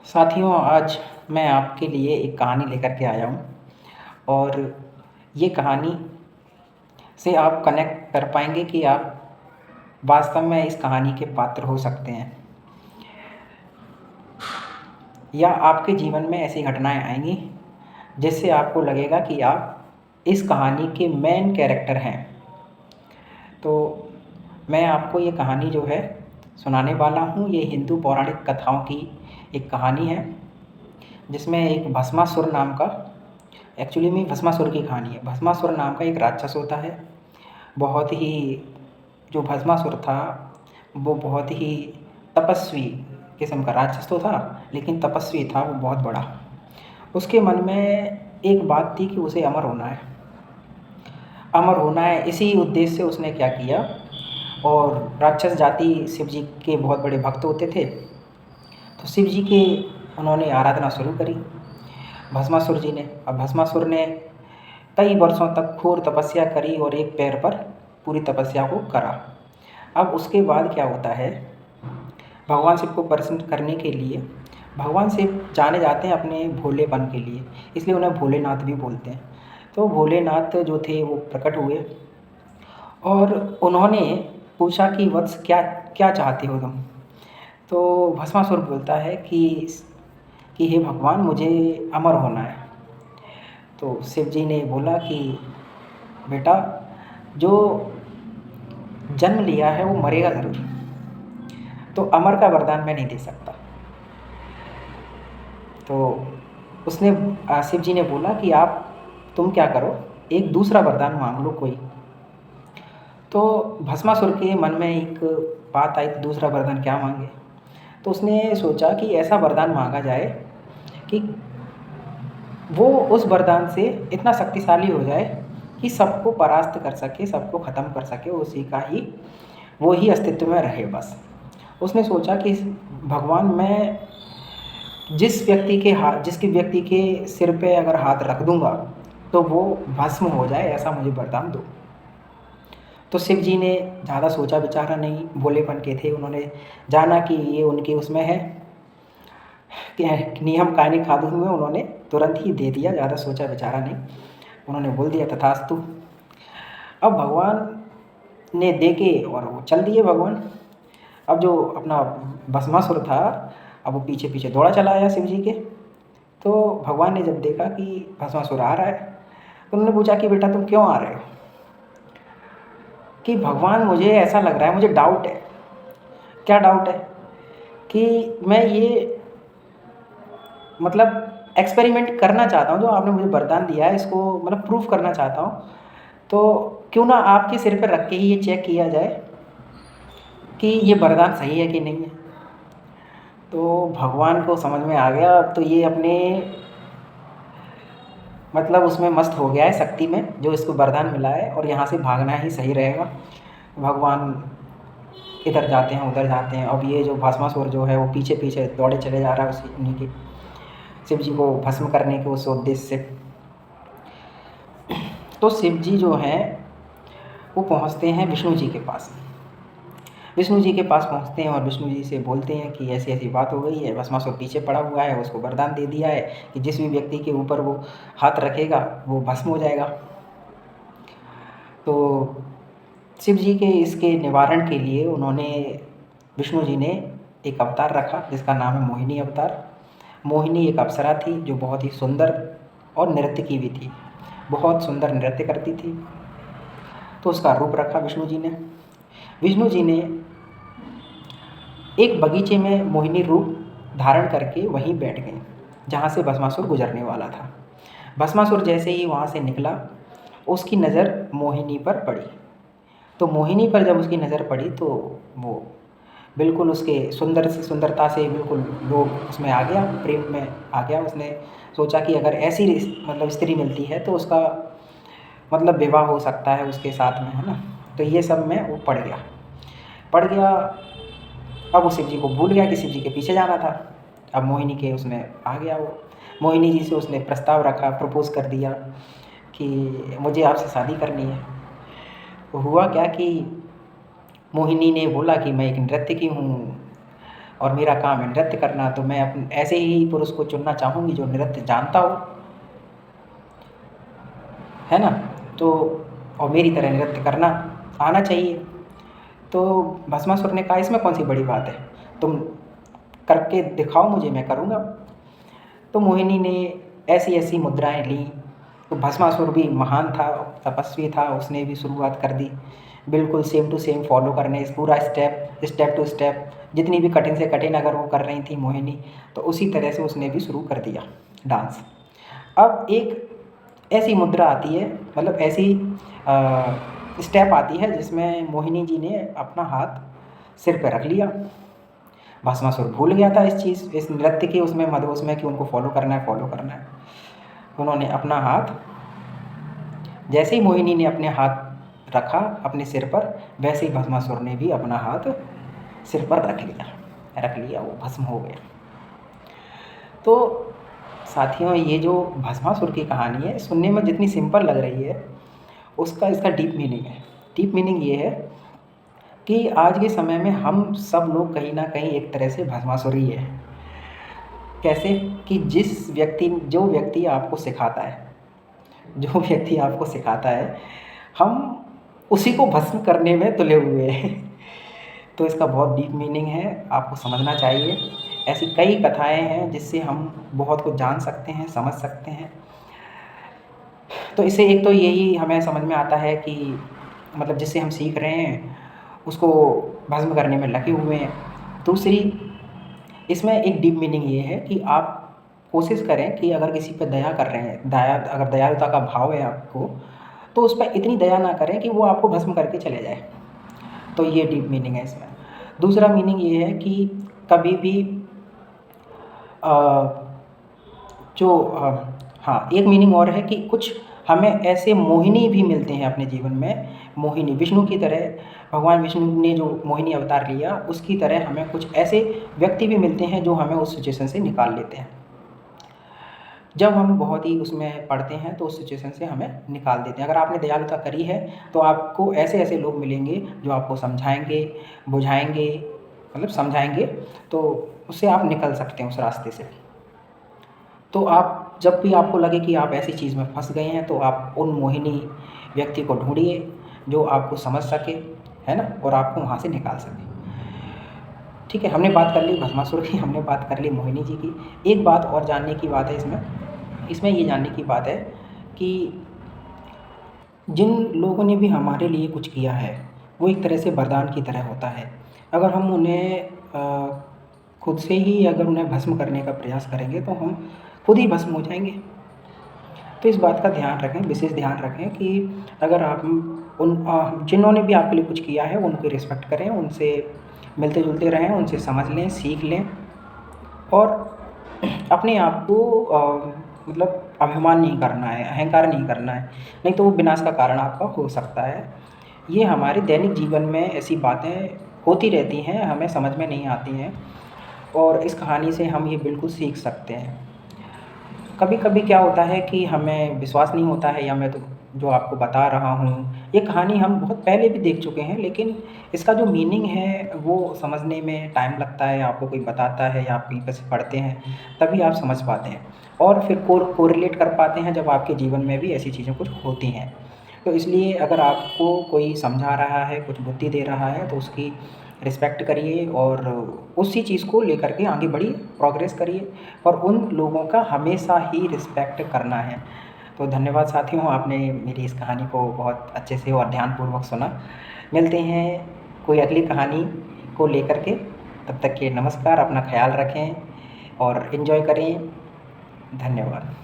साथियों, आज मैं आपके लिए एक कहानी लेकर के आया हूँ और ये कहानी से आप कनेक्ट कर पाएँगे कि आप वास्तव में इस कहानी के पात्र हो सकते हैं या आपके जीवन में ऐसी घटनाएँ आएँगी जिससे आपको लगेगा कि आप इस कहानी के मेन कैरेक्टर हैं। तो मैं आपको ये कहानी जो है सुनाने वाला हूँ। ये हिंदू पौराणिक कथाओं की एक कहानी है जिसमें एक भस्मासुर नाम का एक्चुअली में भस्मासुर की कहानी है। भस्मासुर नाम का एक राक्षस होता है। बहुत ही जो भस्मासुर था वो बहुत ही तपस्वी किस्म का राक्षस तो था, लेकिन तपस्वी था वो बहुत बड़ा। उसके मन में एक बात थी कि उसे अमर होना है। अमर होना है, इसी उद्देश्य से उसने क्या किया, और राक्षस जाति शिव जी के बहुत बड़े भक्त होते थे, तो शिव जी की उन्होंने आराधना शुरू करी भस्मासुर जी ने। अब भस्मासुर ने कई वर्षों तक घोर तपस्या करी और एक पैर पर पूरी तपस्या को करा। अब उसके बाद क्या होता है, भगवान शिव को प्रसन्न करने के लिए भगवान शिव जाने जाते हैं अपने भोलेपन के लिए, इसलिए उन्हें भोलेनाथ भी बोलते हैं। तो भोलेनाथ जो थे वो प्रकट हुए और उन्होंने पूछा कि वत्स क्या क्या चाहते हो तुम। तो भस्मासुर बोलता है कि हे भगवान, मुझे अमर होना है। तो शिव जी ने बोला कि बेटा, जो जन्म लिया है वो मरेगा ज़रूर, तो अमर का वरदान मैं नहीं दे सकता। तो उसने शिव जी ने बोला कि तुम क्या करो, एक दूसरा वरदान मांग लो कोई। तो भस्मासुर के मन में एक बात आई कि दूसरा वरदान क्या मांगे। तो उसने सोचा कि ऐसा वरदान मांगा जाए कि वो उस वरदान से इतना शक्तिशाली हो जाए कि सबको परास्त कर सके, सबको ख़त्म कर सके, उसी का ही वो ही अस्तित्व में रहे बस। उसने सोचा कि भगवान, मैं जिसके व्यक्ति के सिर पे अगर हाथ रख दूंगा तो वो भस्म हो जाए, ऐसा मुझे वरदान दो। तो शिव जी ने ज़्यादा सोचा विचारा नहीं, भोलेपन के थे, उन्होंने जाना कि ये उनके उसमें है कि नियम कायने कानून में, उन्होंने तुरंत ही दे दिया, ज़्यादा सोचा विचारा नहीं, उन्होंने बोल दिया तथास्तु। अब भगवान ने दे के और वो चल दिए भगवान। अब जो अपना भस्मासुर था, अब वो पीछे पीछे दौड़ा चला आया शिव जी के। तो भगवान ने जब देखा कि भस्मासुर आ रहा है, तो उन्होंने पूछा कि बेटा तुम क्यों आ रहे हो। कि भगवान, मुझे ऐसा लग रहा है, मुझे डाउट है। क्या डाउट है? कि मैं ये मतलब एक्सपेरिमेंट करना चाहता हूँ, जो आपने मुझे वरदान दिया है इसको मतलब प्रूफ करना चाहता हूँ। तो क्यों ना आपके सिर पर रख के ही ये चेक किया जाए कि ये वरदान सही है कि नहीं है। तो भगवान को समझ में आ गया, अब तो ये अपने मतलब उसमें मस्त हो गया है, शक्ति में जो इसको वरदान मिला है, और यहाँ से भागना ही सही रहेगा। भगवान इधर जाते हैं उधर जाते हैं। अब ये जो भस्मासुर जो है वो पीछे पीछे दौड़े चले जा रहा है उसी उन्हीं के शिव जी को भस्म करने के उस उद्देश्य से। तो शिव जी जो हैं वो पहुँचते हैं विष्णु जी के पास। विष्णु जी के पास पहुँचते हैं और विष्णु जी से बोलते हैं कि ऐसी ऐसी बात हो गई है, भस्मासुर पीछे पड़ा हुआ है, उसको वरदान दे दिया है कि जिस भी व्यक्ति के ऊपर वो हाथ रखेगा वो भस्म हो जाएगा। तो शिव जी के इसके निवारण के लिए उन्होंने विष्णु जी ने एक अवतार रखा जिसका नाम है मोहिनी अवतार। मोहिनी एक अप्सरा थी जो बहुत ही सुंदर और नृत्य की भी थी, बहुत सुंदर नृत्य करती थी। तो उसका रूप रखा विष्णु जी ने। विष्णु जी ने एक बगीचे में मोहिनी रूप धारण करके वहीं बैठ गए जहाँ से भस्मासुर गुजरने वाला था। भस्मासुर जैसे ही वहाँ से निकला, उसकी नज़र मोहिनी पर पड़ी। तो मोहिनी पर जब उसकी नज़र पड़ी तो वो बिल्कुल उसके सुंदरता से बिल्कुल लोग उसमें आ गया, प्रेम में आ गया। उसने सोचा कि अगर ऐसी मतलब स्त्री मिलती है तो उसका मतलब विवाह हो सकता है उसके साथ में, है ना। तो ये सब में वो पड़ गया। अब वो शिव जी को भूल गया कि शिव जी के पीछे जाना था। अब मोहिनी के उसमें आ गया वो। मोहिनी जी से उसने प्रस्ताव रखा, प्रपोज़ कर दिया कि मुझे आपसे शादी करनी है। तो हुआ क्या कि मोहिनी ने बोला कि मैं एक नर्तकी हूँ, और मेरा काम है नृत्य करना, तो मैं ऐसे ही पुरुष को चुनना चाहूँगी जो नृत्य जानता हो, है ना? तो और मेरी तरह नृत्य करना आना चाहिए। तो भस्मासुर ने कहा इसमें कौन सी बड़ी बात है, तुम करके दिखाओ मुझे, मैं करूँगा। तो मोहिनी ने ऐसी ऐसी मुद्राएं ली। तो भस्मासुर भी महान था, तपस्वी था, उसने भी शुरुआत कर दी बिल्कुल सेम टू सेम फॉलो करने, इस पूरा स्टेप टू स्टेप, जितनी भी कठिन से कठिन अगर वो कर रही थी मोहिनी, तो उसी तरह से उसने भी शुरू कर दिया डांस। अब एक ऐसी मुद्रा आती है, मतलब ऐसी स्टेप आती है जिसमें मोहिनी जी ने अपना हाथ सिर पर रख लिया। भस्मासुर भूल गया था इस नृत्य की उसमें मदहोश में कि उनको फॉलो करना है। उन्होंने अपना हाथ, जैसे ही मोहिनी ने अपने हाथ रखा अपने सिर पर, वैसे ही भस्मासुर ने भी अपना हाथ सिर पर रख लिया, वो भस्म हो गया। तो साथियों, ये जो भस्मासुर की कहानी है, सुनने में जितनी सिंपल लग रही है, उसका इसका डीप मीनिंग है। डीप मीनिंग ये है कि आज के समय में हम सब लोग कहीं ना कहीं एक तरह से भस्मासुर ही है। कैसे कि जो व्यक्ति आपको सिखाता है, हम उसी को भस्म करने में तुले हुए हैं। तो इसका बहुत डीप मीनिंग है, आपको समझना चाहिए। ऐसी कई कथाएं हैं जिससे हम बहुत कुछ जान सकते हैं, समझ सकते हैं। तो इससे एक तो यही हमें समझ में आता है कि मतलब जिससे हम सीख रहे हैं उसको भस्म करने में लगे हुए हैं। दूसरी, इसमें एक डीप मीनिंग ये है कि आप कोशिश करें कि अगर किसी पे दया कर रहे हैं, अगर दयालुता का भाव है आपको, तो उस पर इतनी दया ना करें कि वो आपको भस्म करके चले जाए। तो ये डीप मीनिंग है इसमें। दूसरा मीनिंग ये है कि कभी भी हाँ, एक मीनिंग और है कि कुछ हमें ऐसे मोहिनी भी मिलते हैं अपने जीवन में। मोहिनी विष्णु की तरह, भगवान विष्णु ने जो मोहिनी अवतार लिया उसकी तरह हमें कुछ ऐसे व्यक्ति भी मिलते हैं जो हमें उस सिचुएशन से निकाल लेते हैं। जब हम बहुत ही उसमें पढ़ते हैं तो उस सिचुएशन से हमें निकाल देते हैं। अगर आपने दयालुता करी है तो आपको ऐसे ऐसे लोग मिलेंगे जो आपको समझाएंगे, बुझाएंगे, मतलब समझाएंगे, तो उससे आप निकल सकते हैं उस रास्ते से। तो आप जब भी आपको लगे कि आप ऐसी चीज़ में फंस गए हैं, तो आप उन मोहिनी व्यक्ति को ढूंढिए जो आपको समझ सके, है ना, और आपको वहाँ से निकाल सके। ठीक है, हमने बात कर ली भस्मासुर की, हमने बात कर ली मोहिनी जी की। एक बात और जानने की बात है इसमें ये जानने की बात है कि जिन लोगों ने भी हमारे लिए कुछ किया है वो एक तरह से वरदान की तरह होता है। अगर हम उन्हें खुद से ही अगर उन्हें भस्म करने का प्रयास करेंगे तो हम खुद ही भस्म हो जाएंगे। तो इस बात का ध्यान रखें, विशेष ध्यान रखें कि अगर आप जिन्होंने भी आपके लिए कुछ किया है उनकी रिस्पेक्ट करें, उनसे मिलते जुलते रहें, उनसे समझ लें, सीख लें, और अपने आप को मतलब अभिमान नहीं करना है, अहंकार नहीं करना है, नहीं तो वो विनाश का कारण आपका हो सकता है। ये हमारे दैनिक जीवन में ऐसी बातें होती रहती हैं, हमें समझ में नहीं आती हैं, और इस कहानी से हम ये बिल्कुल सीख सकते हैं। कभी कभी क्या होता है कि हमें विश्वास नहीं होता है, या मैं तो जो आपको बता रहा हूँ ये कहानी हम बहुत पहले भी देख चुके हैं, लेकिन इसका जो मीनिंग है वो समझने में टाइम लगता है। आपको कोई बताता है या आप कहीं पर से पढ़ते हैं तभी आप समझ पाते हैं, और फिर कोरिलेट कर पाते हैं जब आपके जीवन में भी ऐसी चीज़ें कुछ होती हैं। तो इसलिए अगर आपको कोई समझा रहा है, कुछ बुद्धि दे रहा है, तो उसकी रिस्पेक्ट करिए और उसी चीज़ को लेकर के आगे बढ़िए, प्रोग्रेस करिए, और उन लोगों का हमेशा ही रिस्पेक्ट करना है। तो धन्यवाद साथियों, आपने मेरी इस कहानी को बहुत अच्छे से और ध्यानपूर्वक सुना। मिलते हैं कोई अगली कहानी को लेकर के, तब तक के नमस्कार, अपना ख्याल रखें और एंजॉय करें। धन्यवाद।